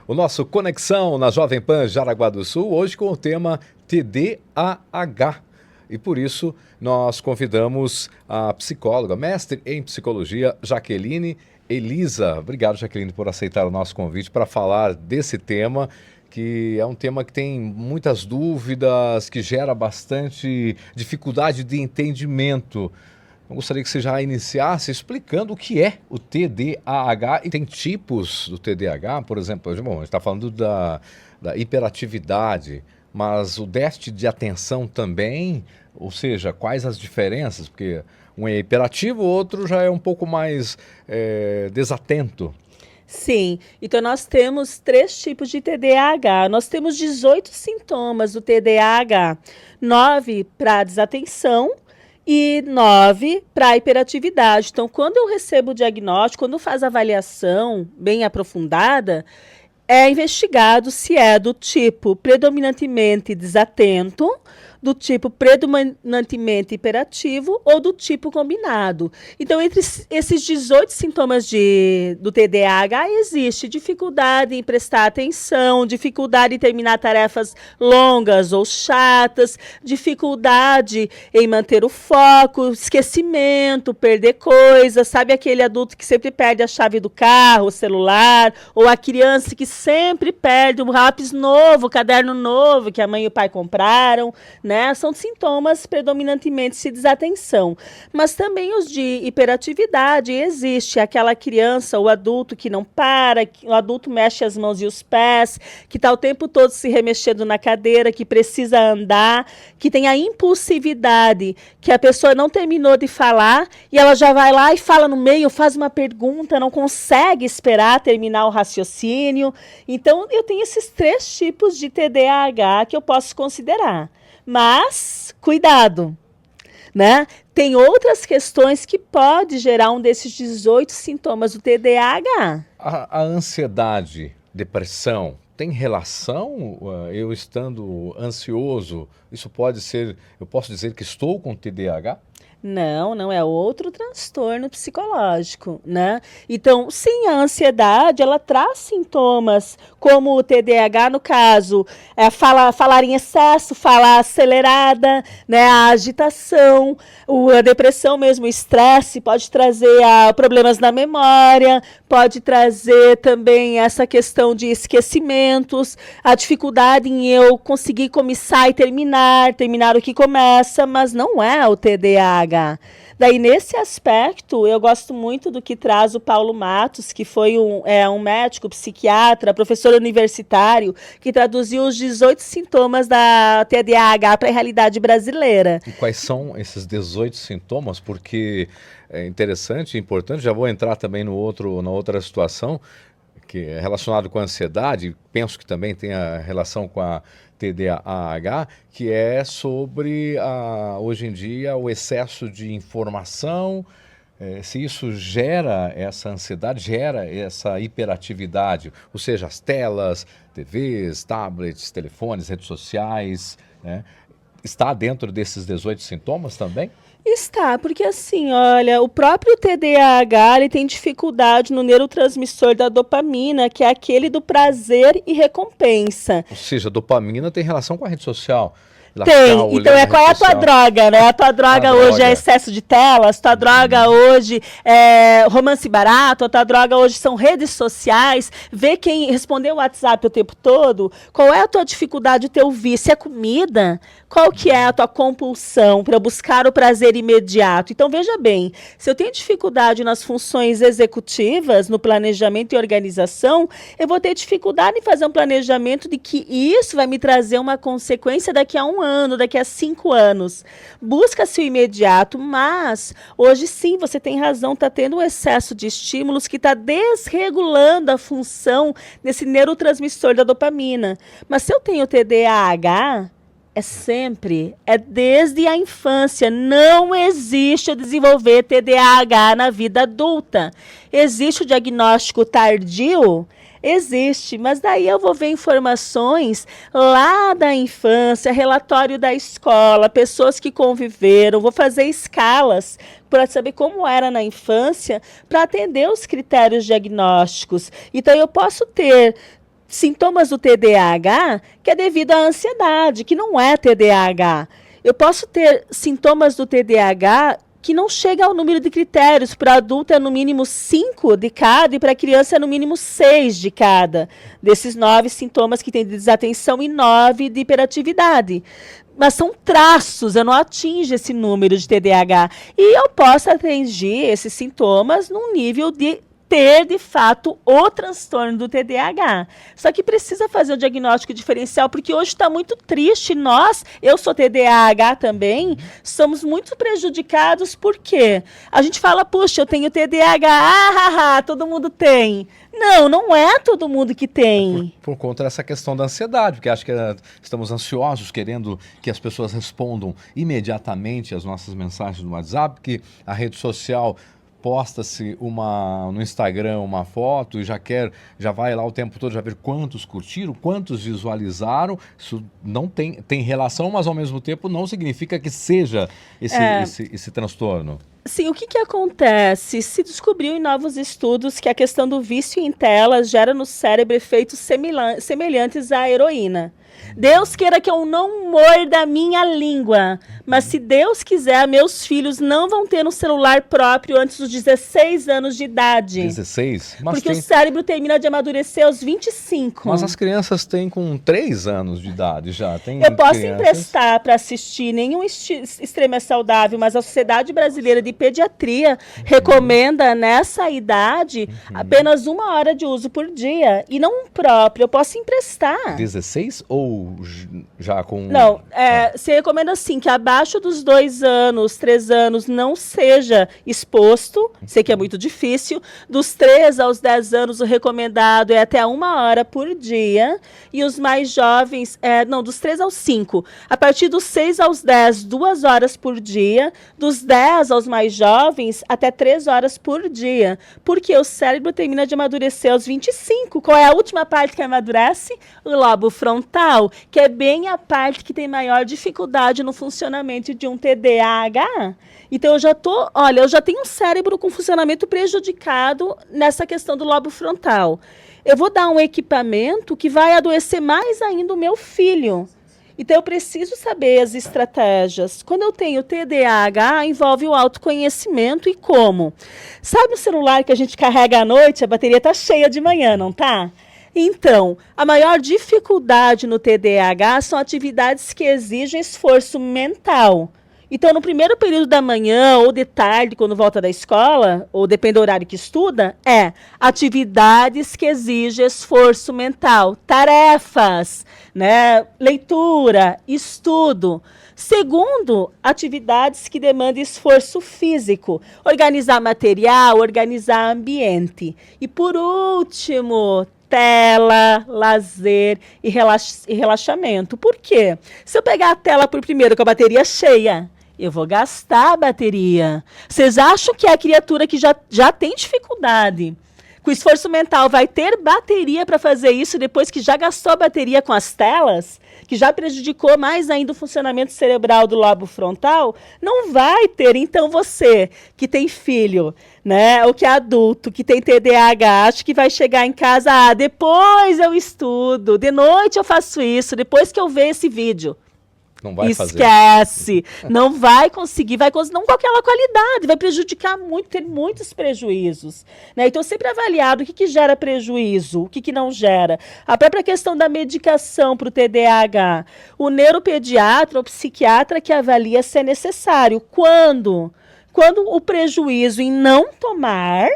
o nosso Conexão na Jovem Pan Jaraguá do Sul, hoje com o tema TDAH. E por isso nós convidamos a psicóloga, mestre em psicologia, Jaqueline Elisa. Obrigado, Jaqueline, por aceitar o nosso convite para falar desse tema, que é um tema que tem muitas dúvidas, que gera bastante dificuldade de entendimento. Eu gostaria que você já iniciasse explicando o que é o TDAH. E tem tipos do TDAH, por exemplo, bom, a gente está falando da hiperatividade, mas o déficit de atenção também, ou seja, quais as diferenças? Porque um é hiperativo, o outro já é um pouco mais desatento. Sim, então nós temos 3 tipos de TDAH. Nós temos 18 sintomas do TDAH, 9 para desatenção e 9 para hiperatividade. Então, quando eu recebo o diagnóstico, quando faz a avaliação bem aprofundada, é investigado se é do tipo predominantemente desatento, do tipo predominantemente hiperativo ou do tipo combinado. Então, entre esses 18 sintomas do TDAH, existe dificuldade em prestar atenção, dificuldade em terminar tarefas longas ou chatas, dificuldade em manter o foco, esquecimento, perder coisas. Sabe aquele adulto que sempre perde a chave do carro, o celular, ou a criança que sempre perde um lápis novo, o caderno novo que a mãe e o pai compraram, né? São sintomas predominantemente de desatenção. Mas também os de hiperatividade. Existe aquela criança, o adulto que não para, o adulto mexe as mãos e os pés, que está o tempo todo se remexendo na cadeira, que precisa andar, que tem a impulsividade, que a pessoa não terminou de falar e ela já vai lá e fala no meio, faz uma pergunta, não consegue esperar terminar o raciocínio. Então, eu tenho esses 3 tipos de TDAH que eu posso considerar. Mas, cuidado, né? Tem outras questões que pode gerar um desses 18 sintomas do TDAH. A ansiedade, depressão, tem relação? Eu estando ansioso, isso pode ser, eu posso dizer que estou com TDAH? Não, não é outro transtorno psicológico, né? Então, sim, a ansiedade, ela traz sintomas como o TDAH, no caso, falar em excesso, falar acelerada, né? A agitação, a depressão mesmo, o estresse pode trazer problemas na memória, pode trazer também essa questão de esquecimentos, a dificuldade em eu conseguir começar e terminar o que começa, mas não é o TDAH. Daí, nesse aspecto, eu gosto muito do que traz o Paulo Matos, que foi um médico, psiquiatra, professor universitário, que traduziu os 18 sintomas da TDAH para a realidade brasileira. E quais são esses 18 sintomas? Porque é interessante e importante, já vou entrar também na outra situação, que é relacionado com a ansiedade, penso que também tem a relação com a TDAH, que é sobre, hoje em dia, o excesso de informação, se isso gera essa ansiedade, gera essa hiperatividade, ou seja, as telas, TVs, tablets, telefones, redes sociais, né? Está dentro desses 18 sintomas também? Está, porque assim, olha, o próprio TDAH, ele tem dificuldade no neurotransmissor da dopamina, que é aquele do prazer e recompensa. Ou seja, dopamina tem relação com a rede social. Tem, então qual é a tua droga, né? A tua droga hoje é excesso de telas, tua droga hoje é romance barato, a tua droga hoje são redes sociais, ver quem respondeu o WhatsApp o tempo todo, qual é a tua dificuldade, o teu vício, é comida? Qual que é a tua compulsão para buscar o prazer imediato? Então, veja bem, se eu tenho dificuldade nas funções executivas, no planejamento e organização, eu vou ter dificuldade em fazer um planejamento de que isso vai me trazer uma consequência daqui a 1 ano, daqui a 5 anos. Busca-se o imediato, mas hoje sim, você tem razão, está tendo um excesso de estímulos que está desregulando a função desse neurotransmissor da dopamina. Mas se eu tenho TDAH, é desde a infância. Não existe desenvolver TDAH na vida adulta. Existe o diagnóstico tardio? Existe, mas daí eu vou ver informações lá da infância, relatório da escola, pessoas que conviveram, vou fazer escalas para saber como era na infância, para atender os critérios diagnósticos. Então, eu posso ter sintomas do TDAH que é devido à ansiedade, que não é TDAH. Eu posso ter sintomas do TDAH que não chega ao número de critérios. Para adulto é no mínimo 5 de cada e para criança é no mínimo 6 de cada. Desses 9 sintomas que tem de desatenção e 9 de hiperatividade. Mas são traços, eu não atingo esse número de TDAH. E eu posso atingir esses sintomas num nível de ter, de fato, o transtorno do TDAH. Só que precisa fazer o diagnóstico diferencial, porque hoje está muito triste. Eu sou TDAH também, somos muito prejudicados, porque a gente fala, puxa, eu tenho TDAH, todo mundo tem. Não é todo mundo que tem. Por conta dessa questão da ansiedade, porque acho que estamos ansiosos, querendo que as pessoas respondam imediatamente às nossas mensagens no WhatsApp, que a rede social posta-se no Instagram uma foto e já vai lá o tempo todo, já ver quantos curtiram, quantos visualizaram. Isso não tem relação, mas ao mesmo tempo não significa que seja esse transtorno. Sim, o que acontece? Se descobriu em novos estudos que a questão do vício em telas gera no cérebro efeitos semelhantes à heroína. Deus queira que eu não morda a minha língua, mas se Deus quiser, meus filhos não vão ter um celular próprio antes dos 16 anos de idade. 16? Porque o cérebro termina de amadurecer aos 25. Mas as crianças têm com 3 anos de idade já. Eu posso emprestar para assistir, nenhum extremo é saudável, mas a Sociedade Brasileira de Pediatria recomenda nessa idade apenas 1 hora de uso por dia. E não um próprio, eu posso emprestar. 16 ou já com... Não, se recomenda assim, que abaixo dos 2 anos, 3 anos, não seja exposto, sei que é muito difícil. Dos 3 aos 10 anos, o recomendado é até 1 hora por dia. E os mais jovens, dos 3 aos 5. A partir dos 6 aos 10, 2 horas por dia. Dos 10 aos mais jovens, até 3 horas por dia. Porque o cérebro termina de amadurecer aos 25. Qual é a última parte que amadurece? O lobo frontal, que é bem a parte que tem maior dificuldade no funcionamento de um TDAH. Então eu já tenho um cérebro com funcionamento prejudicado nessa questão do lobo frontal. Eu vou dar um equipamento que vai adoecer mais ainda o meu filho. Então eu preciso saber as estratégias. Quando eu tenho TDAH, envolve o autoconhecimento e como. Sabe o celular que a gente carrega à noite, a bateria está cheia de manhã, não tá? Então, a maior dificuldade no TDAH são atividades que exigem esforço mental. Então, no primeiro período da manhã ou de tarde, quando volta da escola, ou depende do horário que estuda, atividades que exigem esforço mental, tarefas, né? Leitura, estudo. Segundo, atividades que demandam esforço físico, organizar material, organizar ambiente. E por último, tela, lazer e relaxamento. Por quê? Se eu pegar a tela por primeiro com a bateria cheia, eu vou gastar a bateria. Vocês acham que a criatura que já tem dificuldade com esforço mental vai ter bateria para fazer isso depois que já gastou a bateria com as telas? Que já prejudicou mais ainda o funcionamento cerebral do lobo frontal? Não vai ter. Então você que tem filho, né, ou que é adulto, que tem TDAH, acha que vai chegar em casa, depois eu estudo, de noite eu faço isso, depois que eu ver esse vídeo. Não vai Esquece. Não vai conseguir, não com aquela qualidade, vai prejudicar muito, ter muitos prejuízos. Né? Então, sempre avaliado o que gera prejuízo, o que não gera. A própria questão da medicação para o TDAH. O neuropediatra ou psiquiatra que avalia se é necessário. Quando o prejuízo em não tomar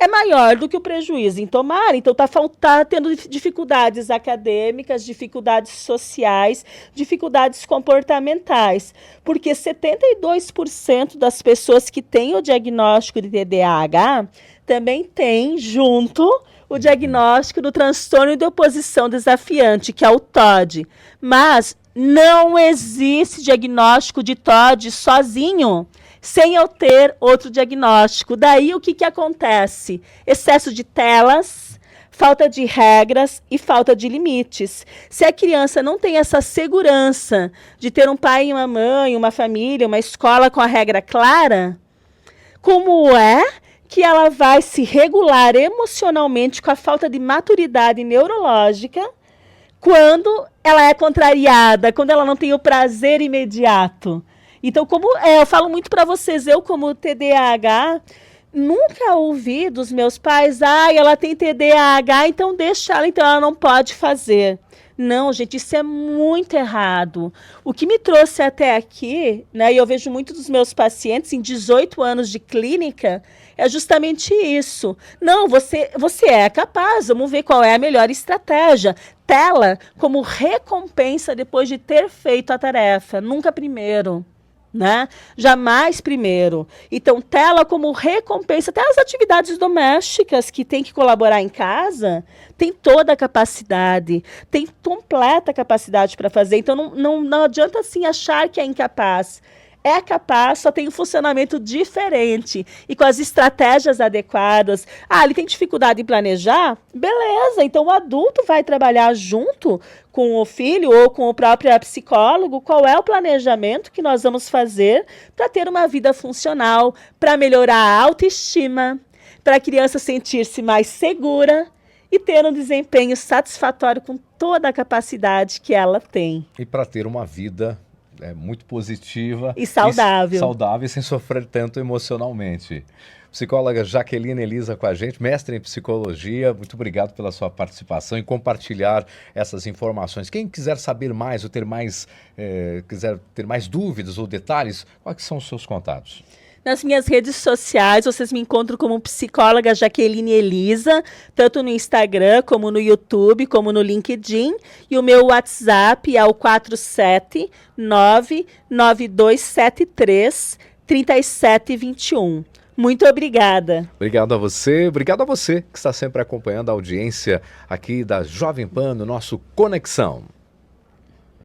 é maior do que o prejuízo em tomar. Então, tá tendo dificuldades acadêmicas, dificuldades sociais, dificuldades comportamentais. Porque 72% das pessoas que têm o diagnóstico de TDAH também têm junto o diagnóstico do transtorno de oposição desafiante, que é o TOD. Mas não existe diagnóstico de TOD sozinho, sem eu ter outro diagnóstico. Daí o que acontece? Excesso de telas, falta de regras e falta de limites. Se a criança não tem essa segurança de ter um pai e uma mãe, uma família, uma escola com a regra clara, como é que ela vai se regular emocionalmente com a falta de maturidade neurológica quando ela é contrariada, quando ela não tem o prazer imediato. Então, eu falo muito para vocês, eu como TDAH, nunca ouvi dos meus pais, ela tem TDAH, então deixa ela, então ela não pode fazer. Não, gente, isso é muito errado. O que me trouxe até aqui, né, e eu vejo muito dos meus pacientes em 18 anos de clínica, é justamente isso. Não, você é capaz, vamos ver qual é a melhor estratégia. Tela como recompensa depois de ter feito a tarefa, nunca primeiro. Né? Jamais primeiro. Então, tela como recompensa, até as atividades domésticas que tem que colaborar em casa, tem toda a capacidade, tem completa capacidade para fazer. Então, não adianta assim achar que é incapaz. É capaz, só tem um funcionamento diferente e com as estratégias adequadas. Ele tem dificuldade em planejar? Beleza, então o adulto vai trabalhar junto com o filho ou com o próprio psicólogo qual é o planejamento que nós vamos fazer para ter uma vida funcional, para melhorar a autoestima, para a criança sentir-se mais segura e ter um desempenho satisfatório com toda a capacidade que ela tem. E para ter uma vida muito positiva e saudável. Saudável, sem sofrer tanto emocionalmente. Psicóloga Jaqueline Elisa com a gente, mestre em psicologia, muito obrigado pela sua participação e compartilhar essas informações. Quem quiser saber mais ou quiser ter mais dúvidas ou detalhes, quais são os seus contatos? Nas minhas redes sociais, vocês me encontram como psicóloga Jaqueline Elisa, tanto no Instagram, como no YouTube, como no LinkedIn. E o meu WhatsApp é o 479-9273-3721. Muito obrigada. Obrigado a você que está sempre acompanhando a audiência aqui da Jovem Pan no nosso Conexão.